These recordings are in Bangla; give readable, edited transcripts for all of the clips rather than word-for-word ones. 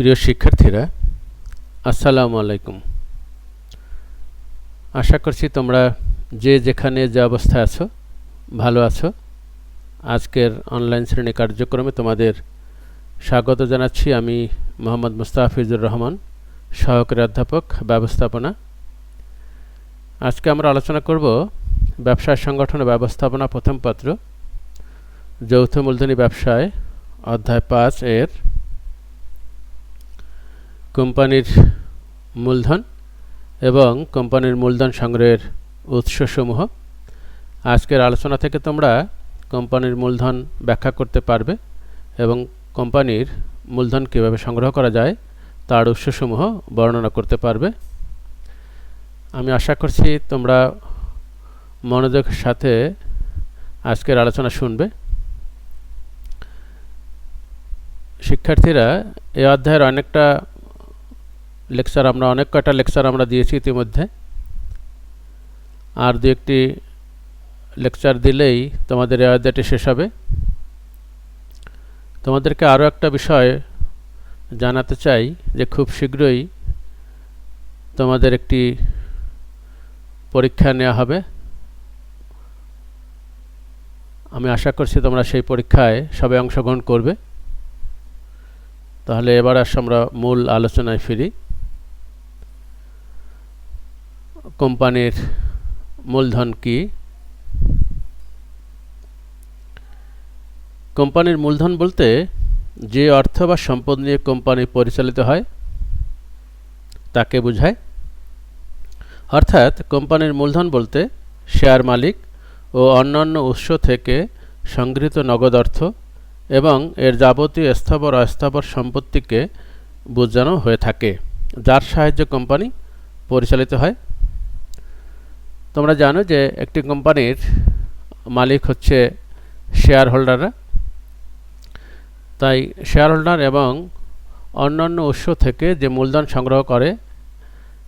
প্রিয় শিক্ষার্থীরা, আসসালামু আলাইকুম। আশা করছি তোমরা যে যেখানে যে অবস্থায় আছো ভালো আছো। আজকের অনলাইন শ্রেণী কার্যক্রমে তোমাদের স্বাগত জানাচ্ছি। আমি মোহাম্মদ মুস্তাফিজুর রহমান, সহকারী অধ্যাপক, ব্যবস্থাপনা। আজকে আমরা আলোচনা করব ব্যবসায় সংগঠন ও ব্যবস্থাপনা প্রথম পত্র, যৌথ মূলধনী ব্যবসায়, অধ্যায় 5 এর কোম্পানির মূলধন এবং কোম্পানির মূলধন সংগ্রহের উৎসসমূহ। আজকের আলোচনা থেকে তোমরা কোম্পানির মূলধন ব্যাখ্যা করতে পারবে এবং কোম্পানির মূলধন কীভাবে সংগ্রহ করা যায় তার উৎসসমূহ বর্ণনা করতে পারবে। আমি আশা করছি তোমরা মনোযোগের সাথে আজকের আলোচনা শুনবে। শিক্ষার্থীরা, এই অধ্যায়ের অনেক কয়টা লেকচার আমরা দিয়েছি ইতিমধ্যে। আর দু একটি লেকচার দিলেই তোমাদের এই অধ্যায়টি শেষ হবে। তোমাদেরকে আরও একটা বিষয় জানাতে চাই যে খুব শীঘ্রই তোমাদের একটি পরীক্ষা নেওয়া হবে। আমি আশা করছি তোমরা সেই পরীক্ষায় সবাই অংশগ্রহণ করবে। তাহলে এবার আমরা মূল আলোচনায় ফিরি। কোম্পানির মূলধন কি? কোম্পানির মূলধন বলতে যে অর্থ বা সম্পদ নিয়ে কোম্পানি পরিচালিত হয় তাকে বোঝায়। অর্থাৎ কোম্পানির মূলধন বলতে শেয়ার মালিক ও অন্যান্য উৎস থেকে সংগৃহীত নগদ অর্থ এবং এর যাবতীয় স্থাবর অস্থাবর সম্পত্তিকে বোঝানো হয়ে থাকে, যার সাহায্যে কোম্পানি পরিচালিত হয়। তোমরা জানো যে একটি কোম্পানির মালিক হচ্ছে শেয়ার হোল্ডাররা। তাই শেয়ার হোল্ডার এবং অন্যান্য উৎস থেকে যে মূলধন সংগ্রহ করে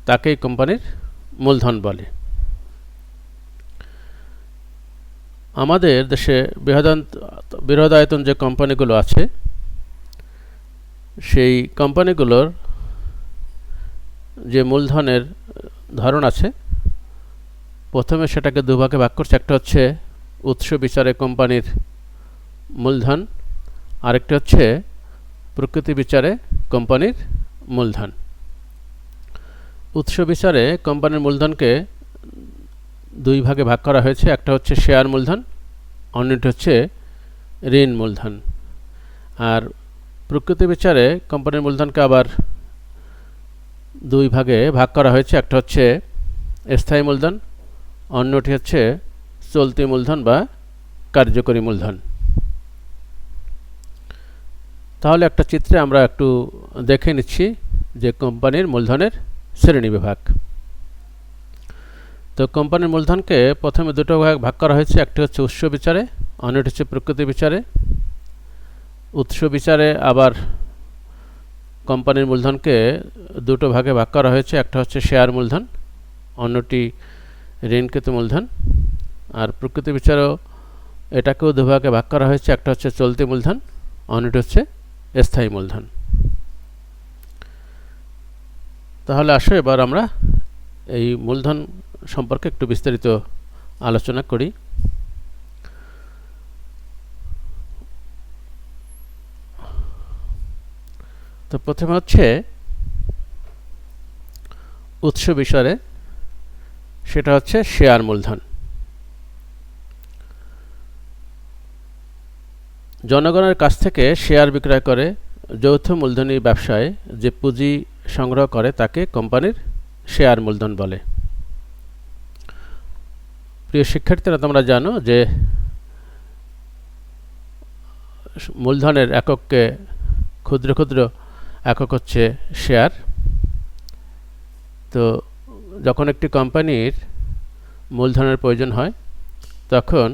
তাকেই কোম্পানির মূলধন বলে। আমাদের দেশে বৃহদায়তন যে কোম্পানিগুলো আছে সেই কোম্পানিগুলোর যে মূলধনের ধরন আছে, প্রথমে সেটাকে দুভাগে ভাগ করছে। একটা হচ্ছে উৎস বিচারে কোম্পানির মূলধন, আরেকটি হচ্ছে প্রকৃতি বিচারে কোম্পানির মূলধন। উৎস বিচারে কোম্পানির মূলধনকে দুই ভাগে ভাগ করা হয়েছে। একটা হচ্ছে শেয়ার মূলধন, অন্যটি হচ্ছে ঋণ মূলধন। আর প্রকৃতি বিচারে কোম্পানির মূলধনকে আবার দুই ভাগে ভাগ করা হয়েছে। একটা হচ্ছে স্থায়ী মূলধন, অন্যটি হচ্ছে চলতি মূলধন বা কার্যকরী মূলধন। তাহলে একটা চিত্রে আমরা একটু দেখে নিচ্ছি যে কোম্পানির মূলধনের শ্রেণীবিভাগ। তো কোম্পানির মূলধনকে প্রথমে দুটো ভাগ করা হয়েছে। একটি হচ্ছে উৎস বিচারে, অন্যটি হচ্ছে প্রকৃতি বিচারে। উৎস বিচারে আবার কোম্পানির মূলধনকে দুটো ভাগে ভাগ করা হয়েছে। একটা হচ্ছে শেয়ার মূলধন, অন্যটি ঋণকৃত মূলধন। আর প্রকৃতি বিচারেও এটাকেও দুভাগে ভাগ করা হয়েছে। একটা হচ্ছে চলতি মূলধন, অন্যটি হচ্ছে স্থায়ী মূলধন। তাহলে আসো এবার আমরা এই মূলধন সম্পর্কে একটু বিস্তারিত আলোচনা করি। তো প্রথমে হচ্ছে উৎস বিচারে, সেটা হচ্ছে শেয়ার মূলধন। জনগণের কাছ থেকে শেয়ার বিক্রয় করে যৌথ মূলধনী ব্যবসায় যে পুঁজি সংগ্রহ করে তাকে কোম্পানির শেয়ার মূলধন বলে। প্রিয় শিক্ষার্থীরা, তোমরা জানো যে মূলধনের এককে ক্ষুদ্র ক্ষুদ্র একক হচ্ছে শেয়ার। তো যখন একটি কোম্পানির মূলধনের প্রয়োজন হয় তখন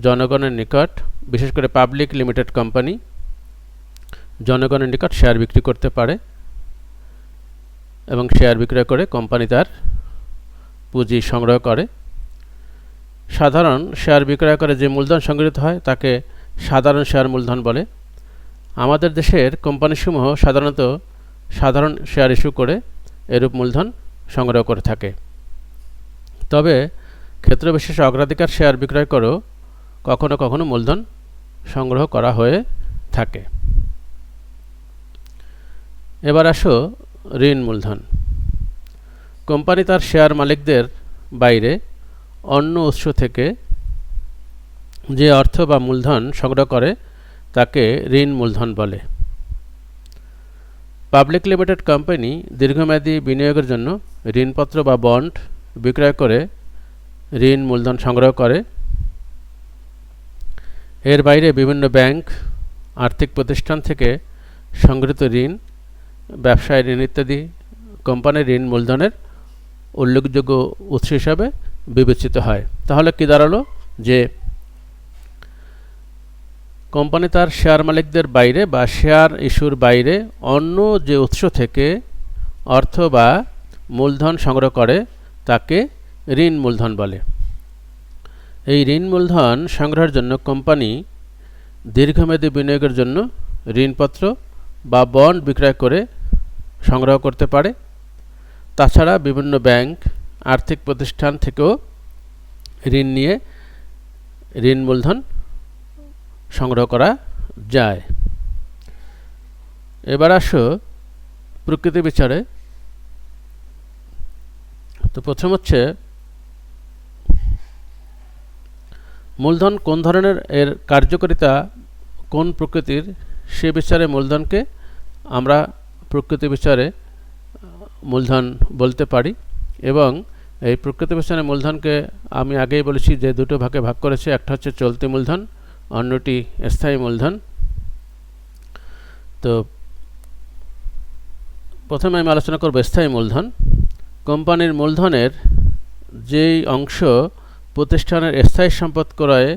জনগণের নিকট, বিশেষ করে পাবলিক লিমিটেড কোম্পানি জনগণের নিকট শেয়ার বিক্রি করতে পারে এবং শেয়ার বিক্রয় করে কোম্পানি তার পুঁজি সংগ্রহ করে। সাধারণ শেয়ার বিক্রয় করে যে মূলধন সংগৃহীত হয় তাকে সাধারণ শেয়ার মূলধন বলে। আমাদের দেশের কোম্পানিসমূহ সাধারণত সাধারণ শেয়ার ইস্যু করে এরূপ মূলধন সংগ্রহ করে থাকে। তবে ক্ষেত্রবিশেষে অগ্রাধিকার শেয়ার বিক্রয় করেও কখনো কখনো মূলধন সংগ্রহ করা হয়ে থাকে। এবার আসো ঋণ মূলধন। কোম্পানি তার শেয়ার মালিকদের বাইরে অন্য উৎস থেকে যে অর্থ বা মূলধন সংগ্রহ করে তাকে ঋণ মূলধন বলে। পাবলিক লিমিটেড কোম্পানি দীর্ঘমেয়াদী বিনিয়োগের জন্য ঋণপত্র বা বন্ড বিক্রয় করে ঋণ মূলধন সংগ্রহ করে। এর বাইরে বিভিন্ন ব্যাংক, আর্থিক প্রতিষ্ঠান থেকে সংগৃহীত ঋণ, ব্যবসায় ঋণ ইত্যাদি কোম্পানির ঋণ মূলধনের উল্লেখযোগ্য উৎস হিসাবে বিবেচিত হয়। তাহলে কি দাঁড়ালো যে কোম্পানি তার শেয়ার মালিকদের বাইরে বা শেয়ার ইস্যুর বাইরে অন্য যে উৎস থেকে অর্থ বা মূলধন সংগ্রহ করে তাকে ঋণ মূলধন বলে। এই ঋণ মূলধন সংগ্রহের জন্য কোম্পানি দীর্ঘমেয়াদী বিনিয়োগের জন্য ঋণপত্র বা বন্ড বিক্রয় করে সংগ্রহ করতে পারে। তাছাড়া বিভিন্ন ব্যাংক, আর্থিক প্রতিষ্ঠান থেকেও ঋণ নিয়ে ঋণ মূলধন সংগ্রহ করা যায়। এবার আসো প্রকৃতি বিচারে। তো প্রথম হচ্ছে মূলধন কোন ধরনের, এর কার্যকারিতা কোন প্রকৃতির, সে বিচারে মূলধনকে আমরা প্রকৃতি বিচারে মূলধন বলতে পারি। এবং এই প্রকৃতি বিচারে মূলধনকে আমি আগেই বলেছি যে দুটো ভাগে ভাগ করেছে, একটা হচ্ছে চলতি মূলধন, অন্যটি স্থায়ী মূলধন। তো প্রথমে আমি আলোচনা করব স্থায়ী মূলধন। কোম্পানির মূলধনের যেই অংশ প্রতিষ্ঠানের স্থায়ী সম্পদ ক্রয়ে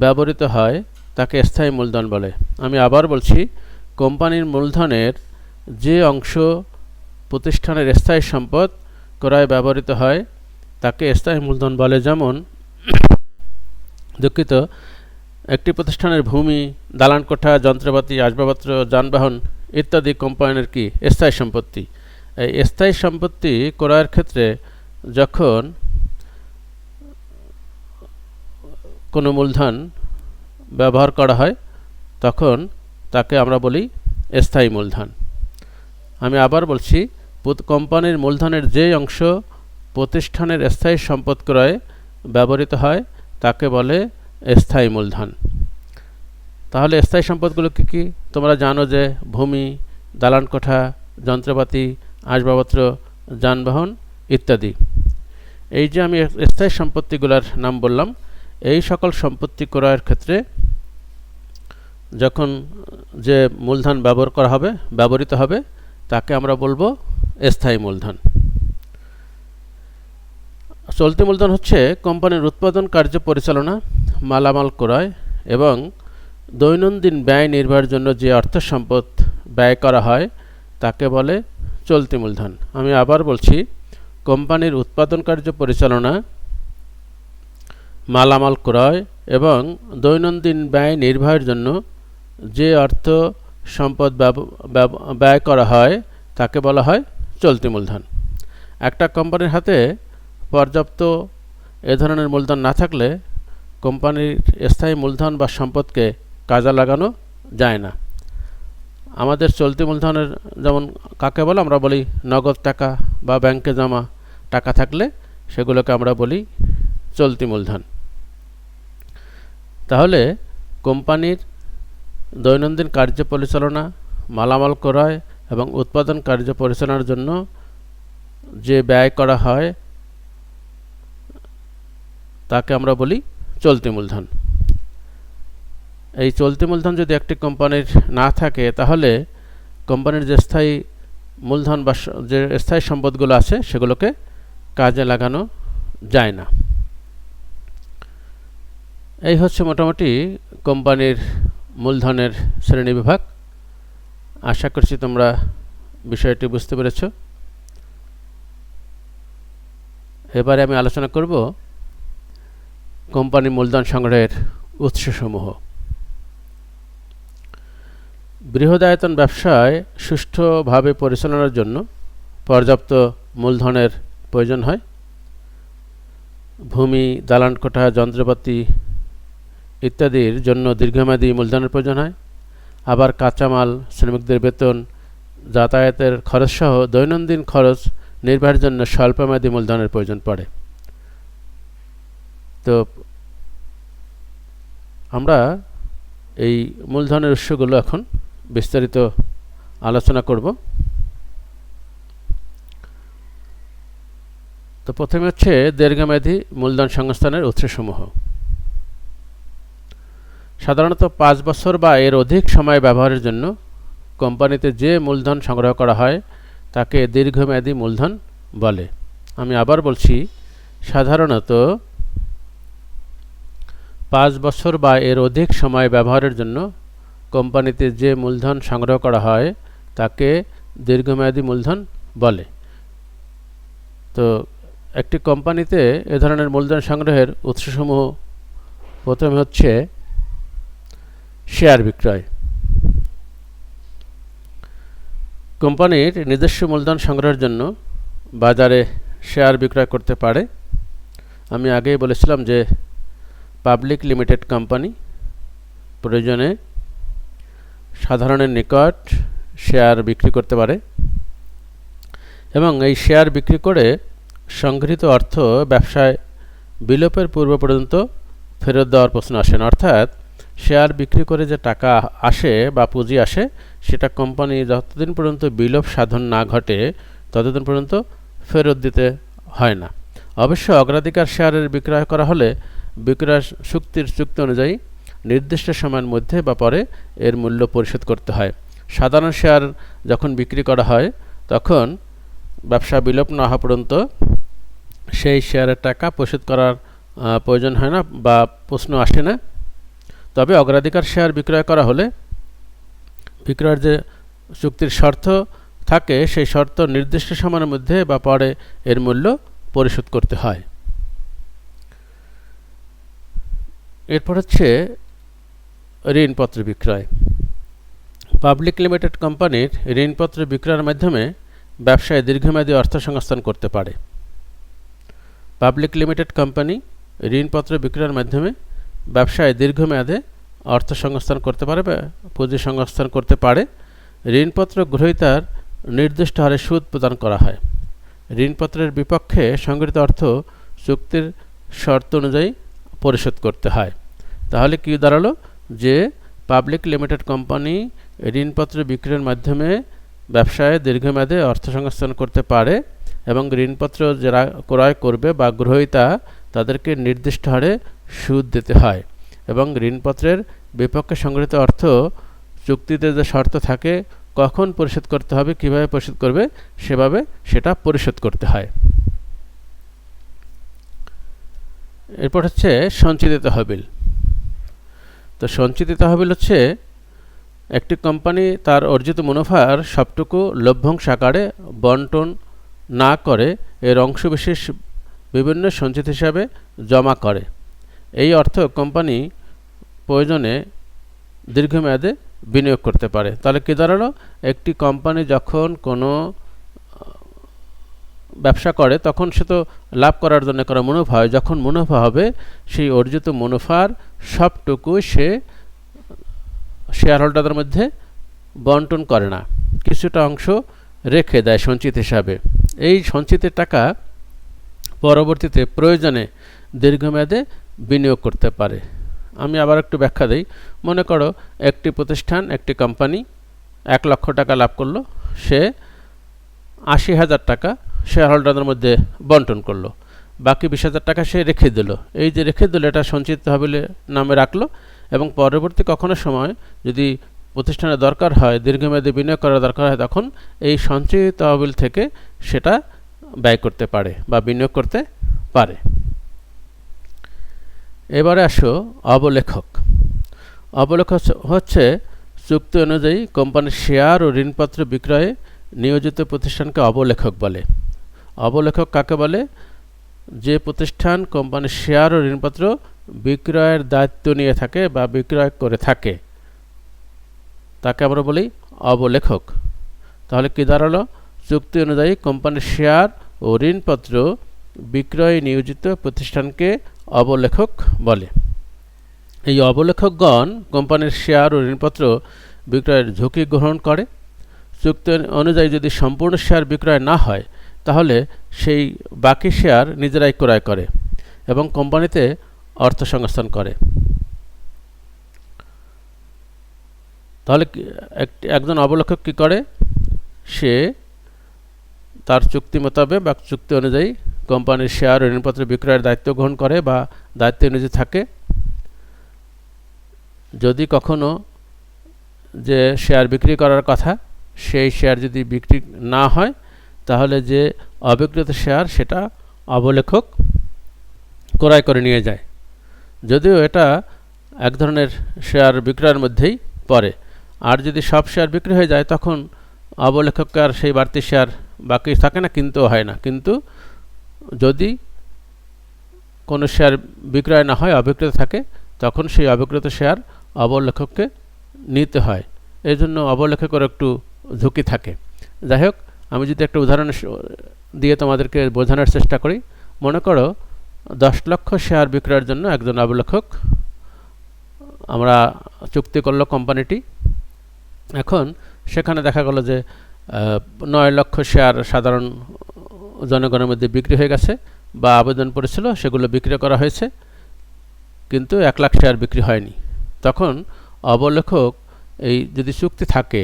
ব্যবহৃত হয় তাকে স্থায়ী মূলধন বলে। আমি আবার বলছি, কোম্পানির মূলধনের যে অংশ প্রতিষ্ঠানের স্থায়ী সম্পদ ক্রয়ে ব্যবহৃত হয় তাকে স্থায়ী মূলধন বলে। যেমন দুঃখিত, একটি প্রতিষ্ঠানের ভূমি, দালানকোঠা, যন্ত্রপাতি, আসবাবপত্র, যানবাহন ইত্যাদি কোম্পানির কি স্থায়ী সম্পত্তি। এই স্থায়ী সম্পত্তি ক্রয়ের ক্ষেত্রে যখন কোনো মূলধন ব্যবহার করা হয় তখন তাকে আমরা বলি স্থায়ী মূলধন। আমি আবার বলছি, কোম্পানির মূলধনের যে অংশ প্রতিষ্ঠানের স্থায়ী সম্পদ ক্রয়ে ব্যবহৃত হয় তাকে বলে স্থায়ী মূলধন। তাহলে স্থায়ী সম্পদগুলো কী কী? তোমরা জানো যে ভূমি, দালানকোঠা, যন্ত্রপাতি, আসবাবপত্র, যানবাহন ইত্যাদি। এই যে আমি স্থায়ী সম্পত্তিগুলোর নাম বললাম, এই সকল সম্পত্তি ক্রয়ের ক্ষেত্রে যখন যে মূলধন ব্যবহৃত হবে তাকে আমরা বলবো স্থায়ী মূলধন। চলতি মূলধন হচ্ছে কোম্পানির উৎপাদন কার্য পরিচালনা, মালামাল ক্রয় এবং দৈনন্দিন ব্যয় নির্বাহের জন্য যে অর্থ সম্পদ ব্যয় করা হয় তাকে বলে চলতি মূলধন। আমি আবার বলছি, কোম্পানির উৎপাদন কার্য পরিচালনা, মালামাল ক্রয় এবং দৈনন্দিন ব্যয় নির্বাহের জন্য যে অর্থ সম্পদ ব্যয় করা হয় তাকে বলা হয় চলতি মূলধন। একটা কোম্পানির হাতে পর্যাপ্ত এ ধরনের মূলধন না থাকলে কোম্পানির স্থায়ী মূলধন বা সম্পদকে কাজে লাগানো যায় না। আমাদের চলতি মূলধনের যেমন কাকে বলে, আমরা বলি নগদ টাকা বা ব্যাংকে জমা টাকা থাকলে সেগুলোকে আমরা বলি চলতি মূলধন। তাহলে কোম্পানির দৈনন্দিন কার্য পরিচালনা, মালামাল ক্রয় এবং উৎপাদন কার্য পরিচালনার জন্য যে ব্যয় করা হয় তাকে আমরা বলি চলতি মূলধন। এই চলতি মূলধন যদি একটি কোম্পানির না থাকে তাহলে কোম্পানির যে স্থায়ী মূলধন বা যে স্থায়ী সম্পদগুলো আছে সেগুলোকে কাজে লাগানো যায় না। এই হচ্ছে মোটামুটি কোম্পানির মূলধনের শ্রেণীবিভাগ। আশা করছি তোমরা বিষয়টি বুঝতে পেরেছ। এবারে আমি আলোচনা করব কোম্পানির মূলধন সংগ্রহের উৎসসমূহ। বৃহদায়তন ব্যবসায় সুষ্ঠুভাবে পরিচালনার জন্য পর্যাপ্ত মূলধনের প্রয়োজন হয়। ভূমি, দালানকোঠা, যন্ত্রপাতি ইত্যাদির জন্য দীর্ঘমেয়াদী মূলধনের প্রয়োজন হয়। আবার কাঁচামাল, শ্রমিকদের বেতন, যাতায়াতের খরচসহ দৈনন্দিন খরচ নির্বাহের জন্য স্বল্পমেয়াদী মূলধনের প্রয়োজন পড়ে। তো আমরা এই মূলধনের উৎসগুলো এখন বিস্তারিত আলোচনা করব। তো প্রথমে হচ্ছে দীর্ঘমেয়াদী মূলধন সংস্থানের উৎসসমূহ। সাধারণত 5 বছর বা এর অধিক সময় ব্যবহারের জন্য কোম্পানিতে যে মূলধন সংগ্রহ করা হয় তাকে দীর্ঘমেয়াদী মূলধন বলে। আমি আবার বলছি, সাধারণত 5 বছর বা এর অধিক সময় ব্যবহারের জন্য কোম্পানিতে যে মূলধন সংগ্রহ করা হয় তাকে দীর্ঘমেয়াদী মূলধন বলে। তো একটি কোম্পানিতে এ ধরনের মূলধন সংগ্রহের উৎসসমূহ প্রথমে হচ্ছে শেয়ার বিক্রয়। কোম্পানির নিজস্ব মূলধন সংগ্রহের জন্য বাজারে শেয়ার বিক্রয় করতে পারে। আমি আগেই বলেছিলাম যে পাবলিক লিমিটেড কোম্পানি প্রয়োজনে সাধারণের নিকট শেয়ার বিক্রি করতে পারে এবং এই শেয়ার বিক্রি করে সংগৃহীত অর্থ ব্যবসায় বিলোপের পূর্ব পর্যন্ত ফেরত দেওয়ার প্রশ্ন আসে না। অর্থাৎ শেয়ার বিক্রি করে যে টাকা আসে বা পুঁজি আসে সেটা কোম্পানি যতদিন পর্যন্ত বিলোপ সাধন না ঘটে ততদিন পর্যন্ত ফেরত দিতে হয় না। অবশ্য অগ্রাধিকার শেয়ারের বিক্রয় করা হলে বিক্রয় চুক্তি অনুযায়ী নির্দিষ্ট সময়ের মধ্যে বা পরে এর মূল্য পরিশোধ করতে হয়। সাধারণ শেয়ার যখন বিক্রি করা হয় তখন ব্যবসা বিলোপ না হওয়া পর্যন্ত সেই শেয়ারের টাকা পরিশোধ করার প্রয়োজন হয় না বা প্রশ্ন আসে না। তবে অগ্রাধিকার শেয়ার বিক্রয় করা হলে বিক্রয়ের যে চুক্তির শর্ত থাকে সেই শর্ত নির্দিষ্ট সময়ের মধ্যে বা পরে এর মূল্য পরিশোধ করতে হয়। এরপর হচ্ছে ঋণপত্র বিক্রয়। পাবলিক লিমিটেড কোম্পানির ঋণপত্র বিক্রয়ের মাধ্যমে ব্যবসায় দীর্ঘমেয়াদী অর্থ সংস্থান করতে পারে। পাবলিক লিমিটেড কোম্পানি ঋণপত্র বিক্রয়ের মাধ্যমে ব্যবসায় দীর্ঘমেয়াদে অর্থ সংস্থান করতে পারে বা পুঁজি সংস্থান করতে পারে। ঋণপত্র গ্রহীতার নির্দিষ্ট হারে সুদ প্রদান করা হয়। ঋণপত্রের বিপক্ষে সংগৃহীত অর্থ চুক্তির শর্ত অনুযায়ী পরিশোধ করতে হয়। তাহলে কি দাঁড়ালো যে পাবলিক লিমিটেড কোম্পানি ঋণপত্র বিক্রয়ের মাধ্যমে ব্যবসায় দীর্ঘমেয়াদে অর্থ সংস্থান করতে পারে এবং ঋণপত্র যারা ক্রয় করবে বা গ্রহীতা তাদেরকে নির্দিষ্ট হারে সুদ দিতে হয় এবং ঋণপত্রের বিপক্ষে সংগৃহীত অর্থ চুক্তিতে যে শর্ত থাকে কখন পরিশোধ করতে হবে, কিভাবে পরিশোধ করবে সেভাবে সেটা পরিশোধ করতে হয়। এরপর হচ্ছে সঞ্চিত তহবিল। তো সঞ্চিত তহবিল হচ্ছে একটি কোম্পানি তার অর্জিত মুনাফার সবটুকু লভ্যাংশ আকারে বন্টন না করে এর অংশবিশেষ বিভিন্ন সঞ্চিত হিসাবে জমা করে। এই অর্থ কোম্পানি প্রয়োজনে দীর্ঘমেয়াদে বিনিয়োগ করতে পারে। তাহলে কি দাঁড়ালো, একটি কোম্পানি যখন কোনো ব্যবসা করে তখন সে তো লাভ করার জন্য করা মুনাফা হয়। যখন মুনাফা হবে সেই অর্জিত মুনাফার সবটুকু সে শেয়ার হোল্ডারদের মধ্যে বন্টন করে না, কিছুটা অংশ রেখে দেয় সঞ্চিত হিসাবে। এই সঞ্চিত টাকা পরবর্তীতে প্রয়োজনে দীর্ঘমেয়াদে বিনিয়োগ করতে পারে। আমি আবার একটু ব্যাখ্যা দিই। মনে করো একটি প্রতিষ্ঠান, একটি কোম্পানি 1 লক্ষ টাকা লাভ করলো, সে 80,000 টাকা শেয়ার হোল্ডারদের মধ্যে বন্টন করলো, বাকি 20,000 টাকা সে রেখে দিল। এই যে রেখে দিল এটা সঞ্চিত তহবিলে নামে রাখলো এবং পরবর্তী কখনো সময় যদি প্রতিষ্ঠানের দরকার হয়, দীর্ঘমেয়াদী বিনিয়োগ করার দরকার হয়, তখন এই সঞ্চিত তহবিল থেকে সেটা ব্যয় করতে পারে বা বিনিয়োগ করতে পারে। এবারে আসো অবলেখক। অবলেখক হচ্ছে চুক্তি অনুযায়ী কোম্পানির শেয়ার ও ঋণপত্র বিক্রয়ে নিয়োজিত প্রতিষ্ঠানকে অবলেখক বলে। অবলেখক কাকে বলে? যে প্রতিষ্ঠান কোম্পানির শেয়ার ও ঋণপত্র বিক্রয়ের দায়িত্ব নিয়ে থাকে বা বিক্রয় করে থাকে। তাকে আমরা বলি অবলেখক। তাহলে কি দাঁড়ালো? চুক্তি অনুযায়ী কোম্পানির শেয়ার ও ঋণপত্র বিক্রয়ে নিয়োজিত প্রতিষ্ঠানকে অবলেখক বলে। এই অবলেখকগণ কোম্পানির শেয়ার ও ঋণপত্র বিক্রয়ের ঝুঁকি গ্রহণ করে। চুক্তি অনুযায়ী যদি সম্পূর্ণ শেয়ার বিক্রয় না হয় তাহলে সেই বাকি শেয়ার নিজেরাই ক্রয় করে এবং কোম্পানিতে অর্থ সংস্থান করে। তাহলে একজন অবলেখক কী করে? সে তার চুক্তি মোতাবেক বা চুক্তি অনুযায়ী কোম্পানির শেয়ার ও ঋণপত্র বিক্রয়ের দায়িত্ব গ্রহণ করে বা দায়িত্বে নিয়োজিত থাকে। যদি কখনো যে শেয়ার বিক্রি করার কথা সেই শেয়ার যদি বিক্রি না হয় তাহলে যে অবিক্রিত শেয়ার সেটা অবলেখক ক্রয় করে নিয়ে যায়। যদিও এটা এক ধরনের শেয়ার বিক্রয়ের মধ্যেই পড়ে। আর যদি সব শেয়ার বিক্রি হয়ে যায় তখন অবলেখককে আর সেই বাড়তি শেয়ার বাকি থাকে না, কিনতেও হয় না। কিন্তু যদি কোনো শেয়ার বিক্রয় না হয়, অবিক্রিত থাকে, তখন সেই অবিক্রিত শেয়ার অবলেখককে নিতে হয়। এই জন্য অবলেখকের একটু ঝুঁকি থাকে। যাই হোক, আমি যদি একটা উদাহরণ দিয়ে তোমাদেরকে বোঝানোর চেষ্টা করি। মনে করো 10 লক্ষ শেয়ার বিক্রয়ের জন্য একজন অবলেখক আমরা চুক্তি করলো কোম্পানিটি। এখন সেখানে দেখা গেল যে 9 লক্ষ শেয়ার সাধারণ জনগণের মধ্যে বিক্রি হয়ে গেছে বা আবেদন পড়েছিল, সেগুলো বিক্রি করা হয়েছে, কিন্তু 1 লাখ শেয়ার বিক্রি হয়নি। তখন অবলেখক এই যদি চুক্তি থাকে,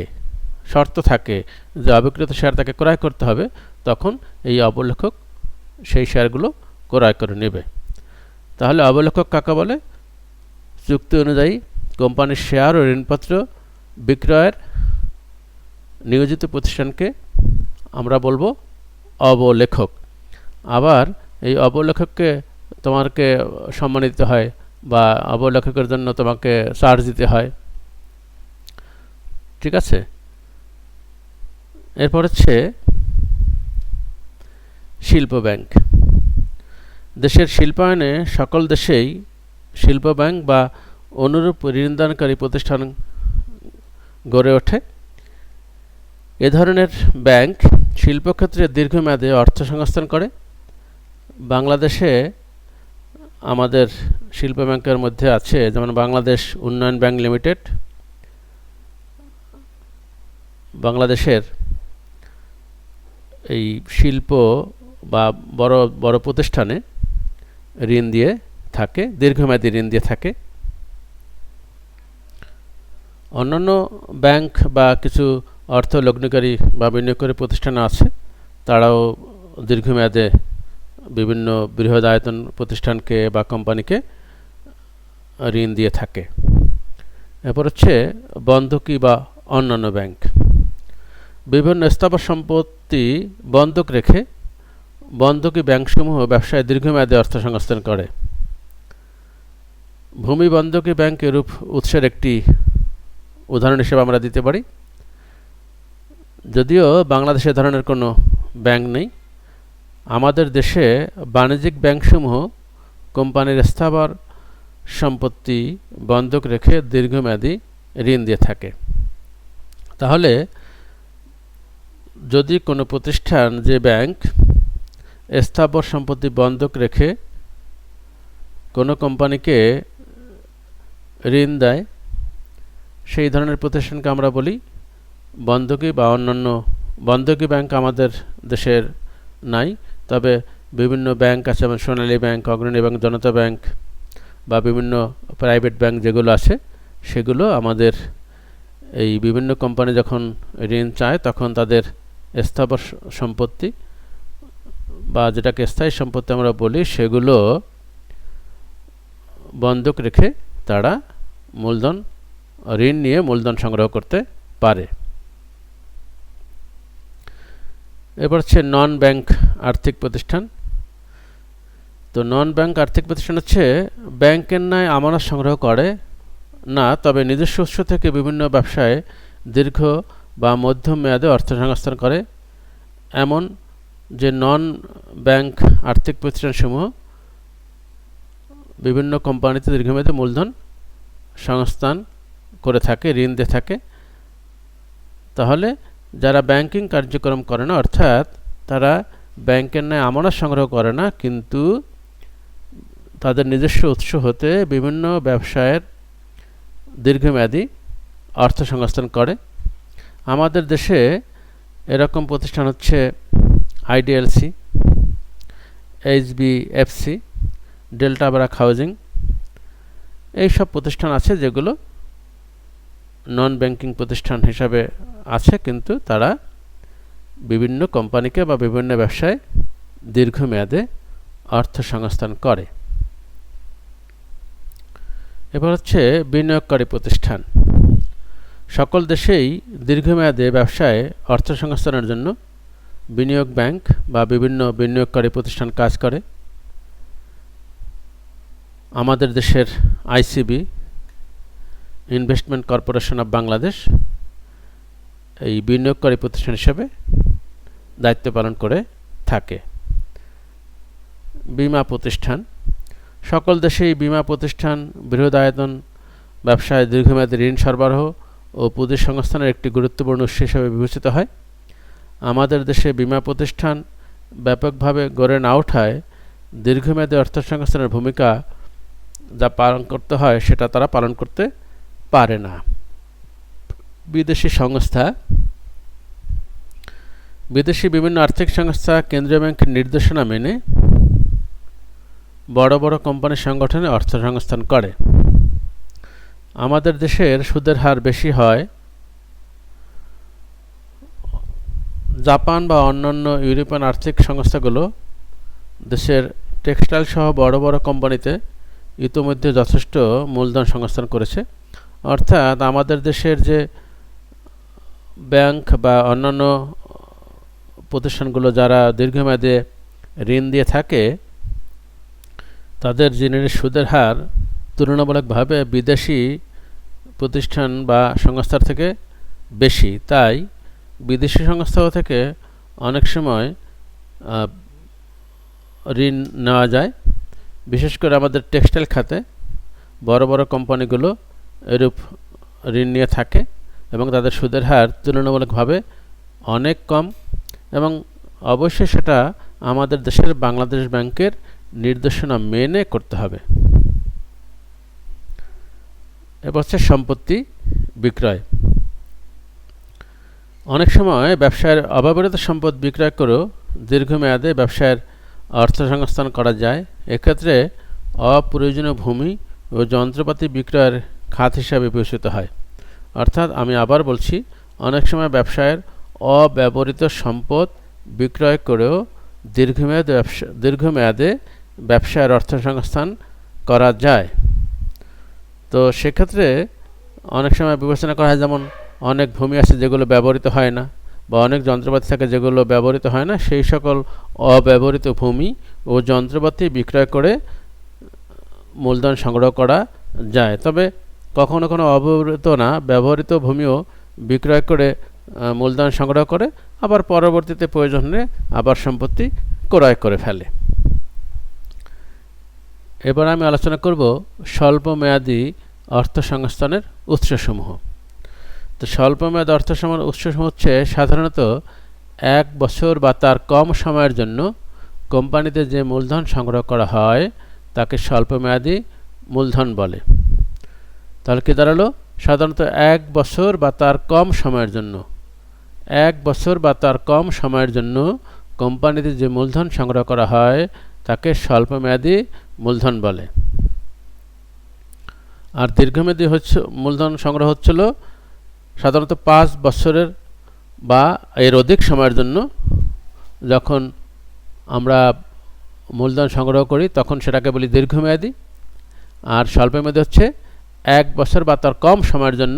শর্ত থাকে যে অবিক্রিত শেয়ার তাকে ক্রয় করতে হবে, তখন এই অবলেখক সেই শেয়ারগুলো ক্রয় করে নেবে। তাহলে অবলেখক কাকে বলে? চুক্তি অনুযায়ী কোম্পানির শেয়ার ও ঋণপত্র বিক্রয়ের নিয়োজিত প্রতিষ্ঠানকে আমরা বলবো অবলেখক। আবার এই অবলেখককে তোমাকে সম্মান দিতে হয় বা অবলেখকের জন্য তোমাকে চার্জ দিতে হয়। ঠিক আছে? এরপর হচ্ছে শিল্প ব্যাংক। দেশের শিল্পায়নে সকল দেশেই শিল্প ব্যাংক বা অনুরূপ ঋণদানকারী প্রতিষ্ঠান গড়ে ওঠে। এ ধরনের ব্যাংক শিল্পক্ষেত্রে দীর্ঘমেয়াদে অর্থ সংস্থান করে। বাংলাদেশে আমাদের শিল্প ব্যাংকের মধ্যে আছে যেমন বাংলাদেশ উন্নয়ন ব্যাংক লিমিটেড। বাংলাদেশের এই শিল্প বা বড় বড় প্রতিষ্ঠানে ঋণ দিয়ে থাকে, দীর্ঘমেয়াদী ঋণ দিয়ে থাকে। অন্যান্য ব্যাংক বা কিছু অর্থ লগ্নিকারী বা বিনিয়োগকারী প্রতিষ্ঠান আছে, তারাও দীর্ঘমেয়াদে বিভিন্ন বৃহদায়তন প্রতিষ্ঠানকে বা কোম্পানিকে ঋণ দিয়ে থাকে। এরপর হচ্ছে বন্ধকি বা অন্যান্য ব্যাংক। বিভিন্ন স্থাবর সম্পত্তি বন্ধক রেখে বন্ধকি ব্যাংকসমূহ ব্যবসায় দীর্ঘমেয়াদী অর্থ সংস্থান করে। ভূমি বন্ধকি ব্যাংক এরূপ উৎসের একটি উদাহরণ হিসেবে আমরা দিতে পারি। যদিও বাংলাদেশে ধরনের কোনো ব্যাংক নেই, আমাদের দেশে বাণিজ্যিক ব্যাংকসমূহ কোম্পানির স্থাবর সম্পত্তি বন্ধক রেখে দীর্ঘমেয়াদী ঋণ দিয়ে থাকে। তাহলে যদি কোনো প্রতিষ্ঠান যে ব্যাংক স্থাবর সম্পত্তি বন্ধক রেখে কোনো কোম্পানিকে ঋণ দেয়, সেই ধরনের প্রতিষ্ঠানকে আমরা বলি বন্ধকি বা অন্যান্য। বন্ধকি ব্যাংক আমাদের দেশের নাই, তবে বিভিন্ন ব্যাংক আছে, যেমন সোনালী ব্যাংক, অগ্রণী ব্যাংক, জনতা ব্যাংক বা বিভিন্ন প্রাইভেট ব্যাংক যেগুলো আছে, সেগুলো আমাদের এই বিভিন্ন কোম্পানি যখন ঋণ চায় তখন তাদের স্থাবর সম্পত্তি বা যেটাকে স্থায়ী সম্পত্তি আমরা বলি, সেগুলো বন্ধক রেখে তারা মূলধন ঋণ নিয়ে মূলধন সংগ্রহ করতে পারে। এবার হচ্ছে নন ব্যাংক আর্থিক প্রতিষ্ঠান। তো নন ব্যাংক আর্থিক প্রতিষ্ঠান হচ্ছে ব্যাংকের ন্যায় আমানত সংগ্রহ করে না, তবে নিজস্ব উৎস থেকে বিভিন্ন ব্যবসায় দীর্ঘ বা মধ্যম মেয়াদে অর্থ সংস্থান করে। এমন যে নন ব্যাংক আর্থিক প্রতিষ্ঠানসমূহ বিভিন্ন কোম্পানিতে দীর্ঘমেয়াদী মূলধন সংস্থান করে থাকে, ঋণ দিয়ে থাকে। তাহলে যারা ব্যাংকিং কার্যক্রম করে না, অর্থাৎ তারা ব্যাংকের ন্যায় আমানত সংগ্রহ করে না, কিন্তু তাদের নিজস্ব উৎস হতে বিভিন্ন ব্যবসায়ের দীর্ঘমেয়াদী অর্থ সংস্থান করে। আমাদের দেশে এরকম প্রতিষ্ঠান হচ্ছে আইডিএলসি, এইচবিএফসি, ডেল্টা ব্র্যাক হাউজিং, এইসব প্রতিষ্ঠান আছে যেগুলো নন ব্যাংকিং প্রতিষ্ঠান হিসাবে আছে, কিন্তু তারা বিভিন্ন কোম্পানিকে বা বিভিন্ন ব্যবসায় দীর্ঘমেয়াদে অর্থ সংস্থান করে। এবার হচ্ছে বিনিয়োগকারী প্রতিষ্ঠান। সকল দেশেই দীর্ঘমেয়াদে ব্যবসায় অর্থ সংস্থানের জন্য বিনিয়োগ ব্যাংক বা বিভিন্ন বিনিয়োগকারী প্রতিষ্ঠান কাজ করে। আমাদের দেশের ICB, investment corporation of Bangladesh, এই বিনিয়োগকারী প্রতিষ্ঠান হিসেবে দায়িত্ব পালন করে থাকে। বীমা প্রতিষ্ঠান। সকল দেশেই বীমা প্রতিষ্ঠান বৃহদায়তন ব্যবসায় দীর্ঘমেয়াদী ঋণ সরবরাহ ও পুঁজি সংস্থানের একটি গুরুত্বপূর্ণ উৎস হিসেবে বিবেচিত হয়। আমাদের দেশে বীমা প্রতিষ্ঠান ব্যাপকভাবে গড়ে না ওঠায় দীর্ঘমেয়াদী অর্থ সংস্থানের ভূমিকা যা পালন করতে হয় সেটা তারা পালন করতে পারে না। বিদেশি সংস্থা। বিদেশি বিভিন্ন আর্থিক সংস্থা কেন্দ্রীয় ব্যাংকের নির্দেশনা মেনে বড় বড় কোম্পানি সংগঠনে অর্থ সংস্থান করে। আমাদের দেশের সুদের হার বেশি হয় জাপান বা অন্যান্য ইউরোপিয়ান আর্থিক সংস্থাগুলো দেশের টেক্সটাইল সহ বড় বড় কোম্পানিতে ইতোমধ্যে যথেষ্ট মূলধন সংস্থান করেছে। অর্থাৎ আমাদের দেশের যে ব্যাংক বা অন্যান্য প্রতিষ্ঠানগুলো যারা দীর্ঘমেয়াদে ঋণ দিয়ে থাকে, তাদের ঋণের সুদের হার তুলনামূলকভাবে বিদেশি প্রতিষ্ঠান বা সংস্থার থেকে বেশি। তাই বিদেশি সংস্থাও থেকে অনেক সময় ঋণ নেওয়া যায়। বিশেষ করে আমাদের টেক্সটাইল খাতে বড় বড় কোম্পানিগুলো এরূপ ঋণ নিয়ে থাকে এবং তাদের সুদের হার তুলনামূলকভাবে অনেক কম, এবং অবশ্যই সেটা আমাদের দেশের বাংলাদেশ ব্যাংকের নির্দেশনা মেনে করতে হবে। এবার হচ্ছে সম্পত্তি বিক্রয়। অনেক সময় ব্যবসায়ের অব্যবহৃত সম্পদ বিক্রয় করেও দীর্ঘমেয়াদে ব্যবসায়ের অর্থ সংস্থান করা যায়। এক্ষেত্রে অপ্রয়োজনীয় ভূমি ও যন্ত্রপাতি বিক্রয়ের খাত হিসাবে বিবেচিত হয়। অর্থাৎ আমি আবার বলছি, অনেক সময় ব্যবসায়ের অব্যবহৃত সম্পদ বিক্রয় করেও দীর্ঘমেয়াদে ব্যবসায়ের অর্থ সংস্থান করা যায়। তো সেক্ষেত্রে অনেক সময় বিবেচনা করা হয়, যেমন অনেক ভূমি আছে যেগুলো ব্যবহৃত হয় না, বা অনেক যন্ত্রপাতি থাকে যেগুলো ব্যবহৃত হয় না, সেই সকল অব্যবহৃত ভূমি ও যন্ত্রপাতি বিক্রয় করে মূলধন সংগ্রহ করা যায়। তবে কখনো কোনো অব্যবহৃত না ব্যবহৃত ভূমিও বিক্রয় করে মূলধন সংগ্রহ করে আবার পরবর্তীতে প্রয়োজন হলে আবার সম্পত্তি ক্রয় করে ফেলে। এবার আমি আলোচনা করব স্বল্পমেয়াদী অর্থ সংস্থানের উৎসসমূহ। তো স্বল্পমেয়াদী অর্থ সংস্থানের উৎসসমূহ হচ্ছে সাধারণত 1 বছর বা তার কম সময়ের জন্য কোম্পানিতে যে মূলধন সংগ্রহ করা হয় তাকে স্বল্পমেয়াদী মূলধন বলে। তাহলে কি দাঁড়ালো? সাধারণত 1 বছর বা তার কম সময়ের জন্য 1 বছর বা তার কম সময়ের জন্য কোম্পানিতে যে মূলধন সংগ্রহ করা হয় তাকে স্বল্পমেয়াদী মূলধন বলে। আর দীর্ঘমেয়াদী মূলধন সংগ্রহ হচ্ছিল সাধারণত 5 বছরের বা এর অধিক সময়ের জন্য। যখন আমরা মূলধন সংগ্রহ করি তখন সেটাকে বলি দীর্ঘমেয়াদী। আর স্বল্পমেয়াদী হচ্ছে 1 বছর বা তার কম সময়ের জন্য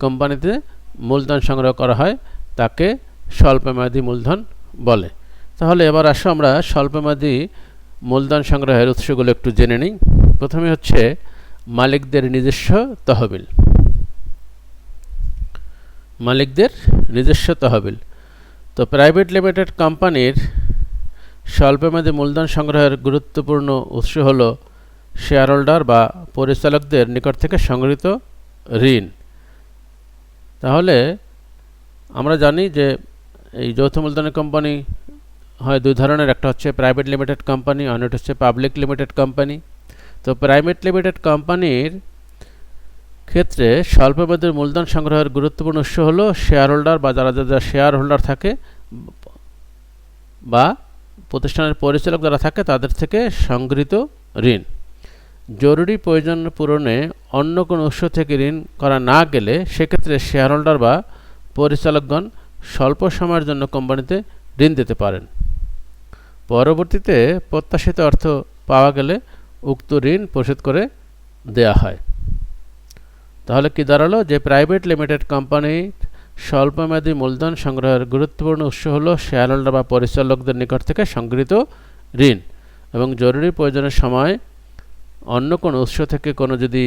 কোম্পানিতে মূলধন সংগ্রহ করা হয় তাকে স্বল্পমেয়াদী মূলধন বলে। তাহলে এবার আসো আমরা স্বল্পমেয়াদী মূলধন সংগ্রহের উৎসগুলো একটু জেনে নিই। প্রথমে হচ্ছে মালিকদের নিজস্ব তহবিল। মালিকদের নিজস্ব তহবিল। তো প্রাইভেট লিমিটেড কোম্পানির স্বল্পমেয়াদী মূলধন সংগ্রহের গুরুত্বপূর্ণ উৎস হল শেয়ার হোল্ডার বা পরিচালকদের নিকট থেকে সংগৃহীত ঋণ। তাহলে আমরা জানি যে এই যৌথ মূলধনের কোম্পানি হয় দুই ধরনের, একটা হচ্ছে প্রাইভেট লিমিটেড কোম্পানি, অন্যটা হচ্ছে পাবলিক লিমিটেড কোম্পানি। তো প্রাইভেট লিমিটেড কোম্পানির ক্ষেত্রে স্বল্পমেয়াদী মূলধন সংগ্রহের গুরুত্বপূর্ণ উৎস হলো শেয়ার হোল্ডার বা যারা যারা শেয়ার হোল্ডার থাকে বা প্রতিষ্ঠানের পরিচালক যারা থাকে তাদের থেকে সংগৃহীত ঋণ। জরুরি প্রয়োজন পূরণে অন্য কোনো উৎস থেকে ঋণ করা না গেলে সেক্ষেত্রে শেয়ার হোল্ডার বা পরিচালকগণ স্বল্প সময়ের জন্য কোম্পানিতে ঋণ দিতে পারেন। পরবর্তীতে প্রত্যাশিত অর্থ পাওয়া গেলে উক্ত ঋণ পরিশোধ করে দেয়া হয়। তাহলে কি দাঁড়ালো যে প্রাইভেট লিমিটেড কোম্পানির স্বল্পমেয়াদী মূলধন সংগ্রহের গুরুত্বপূর্ণ উৎস হলো শেয়ার হোল্ডার বা পরিচালকদের নিকট থেকে সংগৃহীত ঋণ, এবং জরুরি প্রয়োজনের সময় অন্য কোনো উৎস থেকে কোনো যদি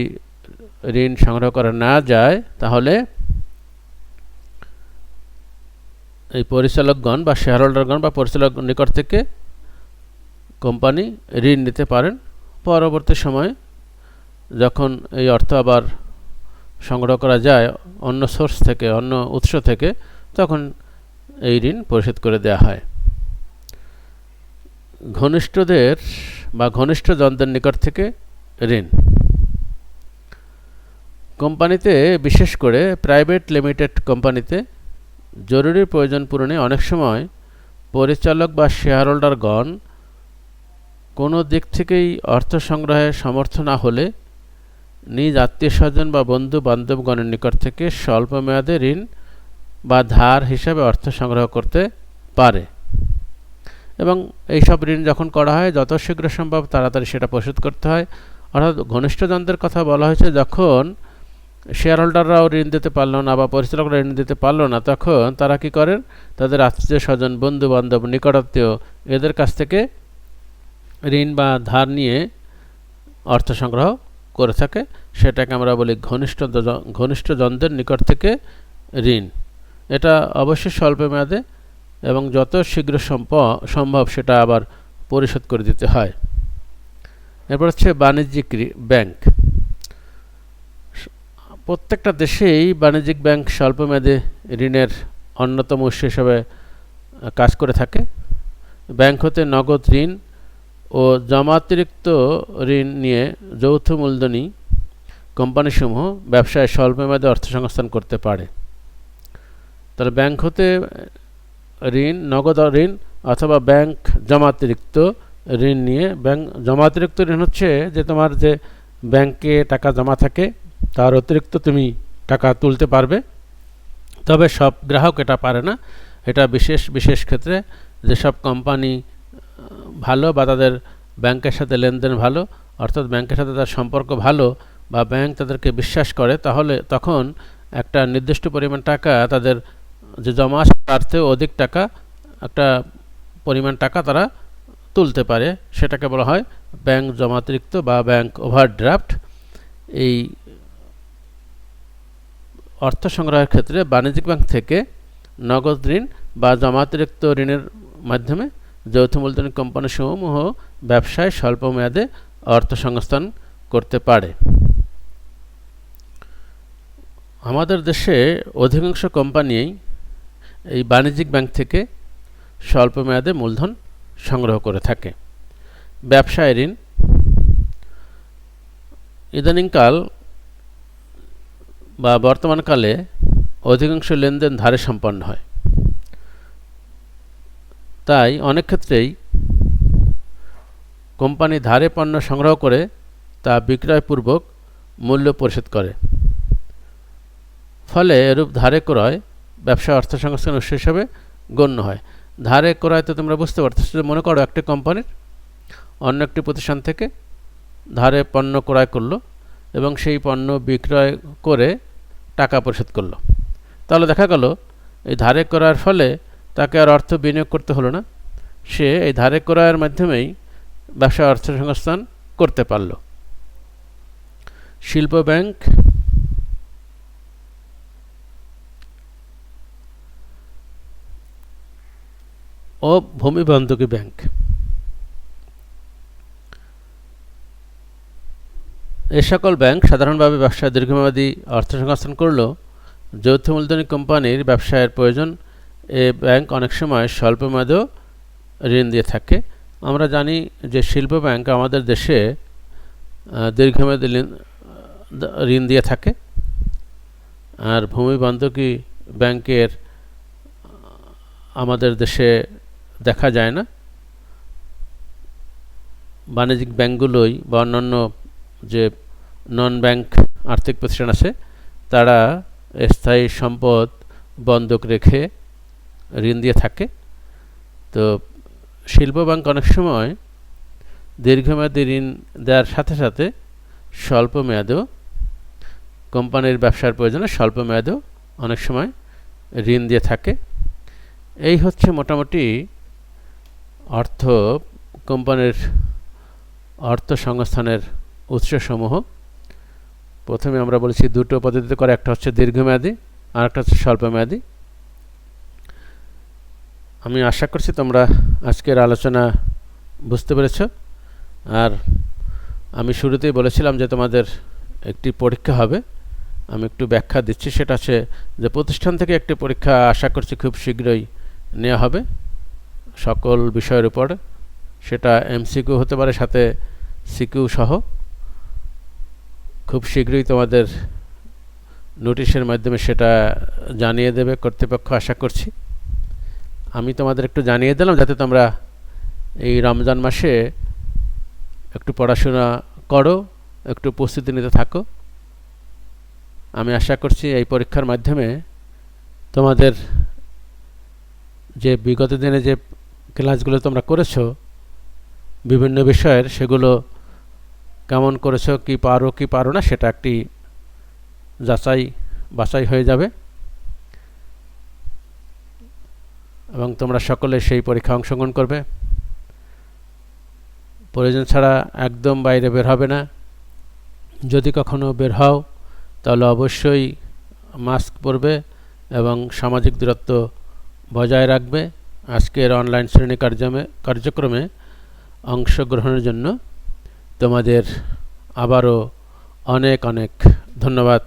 ঋণ সংগ্রহ করা না যায় তাহলে এই পরিচালকগণ বা শেয়ার হোল্ডারগণ বা পরিচালক নিকট থেকে কোম্পানি ঋণ নিতে পারেন। পরবর্তী সময়ে যখন এই অর্থ আবার সংগ্রহ করা যায় অন্য সোর্স থেকে, অন্য উৎস থেকে, তখন এই ঋণ পরিশোধ করে দেওয়া হয়। ঘনিষ্ঠদের বা ঘনিষ্ঠজনদের নিকট থেকে ঋণ। কোম্পানিতে, বিশেষ করে প্রাইভেট লিমিটেড কোম্পানিতে জরুরি প্রয়োজন পূরণে অনেক সময় পরিচালক বা শেয়ার হোল্ডারগণ কোনো দিক থেকেই অর্থ সংগ্রহে সমর্থ না হলে নিজ আত্মীয় স্বজন বা বন্ধু বান্ধবগণের নিকট থেকে স্বল্প মেয়াদে ঋণ বা ধার হিসাবে অর্থ সংগ্রহ করতে পারে, এবং এই সব ঋণ যখন করা হয় যত শীঘ্র সম্ভব তাড়াতাড়ি সেটা পরিশোধ করতে হয়। অর্থাৎ ঘনিষ্ঠজনদের কথা বলা হয়েছে, যখন শেয়ার হোল্ডাররাও ঋণ দিতে পারলো না বা পরিচালকরা ঋণ দিতে পারলো না, তখন তারা কি করেন, তাদের আত্মীয় স্বজন, বন্ধু বান্ধব, নিকটাত্মীয় এদের কাছ থেকে ঋণ বা ধার নিয়ে অর্থ সংগ্রহ করে থাকে। সেটাকে আমরা বলি ঘনিষ্ঠজনদের নিকট থেকে ঋণ। এটা অবশ্যই স্বল্প মেয়াদে এবং যত শীঘ্র সম্ভব সেটা আবার পরিশোধ করে দিতে হয়। এরপর হচ্ছে বাণিজ্যিক ব্যাংক। প্রত্যেকটা দেশেই বাণিজ্যিক ব্যাংক স্বল্পমেয়াদী ঋণের অন্যতম উৎস হিসেবে কাজ করে থাকে। ব্যাংক হতে নগদ ঋণ ও জমাতিরিক্ত ঋণ নিয়ে যৌথ মূলধনী কোম্পানিসমূহ ব্যবসায় স্বল্পমেয়াদী অর্থ সংস্থান করতে পারে। তাহলে ব্যাংক হতে ঋণ, নগদ ঋণ অথবা ব্যাংক জমাতিরিক্ত ঋণ নিয়ে, ব্যাংক জমাতিরিক্ত ঋণ হচ্ছে যে তোমার যে ব্যাংকে টাকা জমা থাকে তার অতিরিক্ত তুমি টাকা তুলতে পারবে, তবে সব গ্রাহক এটা পারে না। এটা বিশেষ বিশেষ ক্ষেত্রে যেসব কোম্পানি ভালো বা তাদের ব্যাংকের সাথে লেনদেন ভালো, অর্থাৎ ব্যাংকের সাথে তার সম্পর্ক ভালো বা ব্যাংক তাদেরকে বিশ্বাস করে, তাহলে তখন একটা নির্দিষ্ট পরিমাণ টাকা তাদের যে জমা তার চেয়েও অধিক টাকা, একটা পরিমাণ টাকা তারা তুলতে পারে। সেটাকে বলা হয় ব্যাংক জমাতিরিক্ত বা ব্যাংক ওভারড্রাফট। এই অর্থ সংগ্রহের ক্ষেত্রে বাণিজ্যিক ব্যাংক থেকে নগদ ঋণ বা জমাতিরিক্ত ঋণের মাধ্যমে যৌথ মূলধনী কোম্পানিসমূহ ব্যবসায় স্বল্প মেয়াদে অর্থ সংস্থান করতে পারে। আমাদের দেশে অধিকাংশ কোম্পানি এই বাণিজ্যিক ব্যাংক থেকে স্বল্প মেয়াদে মূলধন সংগ্রহ করে থাকে। ব্যবসায় ঋণ। ইদানিংকাল বা বর্তমানকালে অধিকাংশ লেনদেন ধারে সম্পন্ন হয়, তাই অনেক ক্ষেত্রেই কোম্পানি ধারে পণ্য সংগ্রহ করে তা বিক্রয়পূর্বক মূল্য পরিশোধ করে। ফলে এরূপ ধারে ক্রয় ব্যবসা অর্থ সংস্থান উৎস হিসাবে গণ্য হয়। ধারে ক্রয় তো তোমরা বুঝতে পারতেছো, মনে করো একটি কোম্পানির অন্য একটি প্রতিষ্ঠান থেকে ধারে পণ্য ক্রয় করলো এবং সেই পণ্য বিক্রয় করে টাকা পরিশোধ করলো। তাহলে দেখা গেল এই ধারে ক্রয়ের ফলে তাকে আর অর্থ বিনিয়োগ করতে হলো না, সে এই ধারে ক্রয়ের মাধ্যমেই ব্যবসা অর্থ সংস্থান করতে পারল। শিল্প ব্যাংক ও ভূমি বন্ধকি ব্যাংক। এ সকল ব্যাংক সাধারণভাবে ব্যবসায় দীর্ঘমেয়াদী অর্থ সংস্থান করলেও যৌথ মূলধনী কোম্পানির ব্যবসায়ের প্রয়োজন এ ব্যাংক অনেক সময় স্বল্প মেয়াদেও ঋণ দিয়ে থাকে। আমরা জানি যে শিল্প ব্যাংক আমাদের দেশে দীর্ঘমেয়াদী ঋণ দিয়ে থাকে, আর ভূমি বন্ধকি ব্যাংকের আমাদের দেশে দেখা যায় না। বাণিজ্যিক ব্যাংকগুলোই বা অন্যান্য যে নন ব্যাংক আর্থিক প্রতিষ্ঠান আছে তারা স্থায়ী সম্পদ বন্ধক রেখে ঋণ দিয়ে থাকে। তো শিল্প ব্যাংক অনেক সময় দীর্ঘমেয়াদী ঋণ দেওয়ার সাথে সাথে স্বল্প মেয়াদেও কোম্পানির ব্যবসার প্রয়োজনে স্বল্প মেয়াদেও অনেক সময় ঋণ দিয়ে থাকে। এই হচ্ছে মোটামুটি কোম্পানির অর্থ সংস্থানের উৎসসমূহ। প্রথমে আমরা বলেছি দুটো পদ্ধতিতে করে, একটা হচ্ছে দীর্ঘমেয়াদী আর একটা হচ্ছে স্বল্পমেয়াদী। আমি আশা করছি তোমরা আজকের আলোচনা বুঝতে পেরেছ। আর আমি শুরুতেই বলেছিলাম যে তোমাদের একটি পরীক্ষা হবে, আমি একটু ব্যাখ্যা দিচ্ছি। সেটা হচ্ছে যে প্রতিষ্ঠান থেকে একটি পরীক্ষা আশা করছি খুব শীঘ্রই নেওয়া হবে সকল বিষয়ের উপর। সেটা এমসিকিউ হতে পারে, সাথে সিকিউ সহ। খুব শীঘ্রই তোমাদের নোটিশের মাধ্যমে সেটা জানিয়ে দেবে কর্তৃপক্ষ, আশা করছি। আমি তোমাদের একটু জানিয়ে দিলাম যাতে তোমরা এই রমজান মাসে একটু পড়াশোনা করো, একটু প্রস্তুতি নিতে থাকো। আমি আশা করছি এই পরীক্ষার মাধ্যমে তোমাদের যে বিগত দিনে যে ক্লাসগুলো তোমরা করেছো বিভিন্ন বিষয়ের, সেগুলো কেমন করেছো, কি পারো না, সেটা একটি যাচাই বাছাই হয়ে যাবে এবং তোমরা সকলে সেই পরীক্ষা অংশগ্রহণ করবে। প্রয়োজন ছাড়া একদম বাইরে বের হবে না। যদি কখনো বের হও তাহলে অবশ্যই মাস্ক পরবে এবং সামাজিক দূরত্ব বজায় রাখবে। আজকের অনলাইন শ্রেণী কার্যক্রমে অংশগ্রহণের জন্য তোমাদের আবারও অনেক অনেক ধন্যবাদ।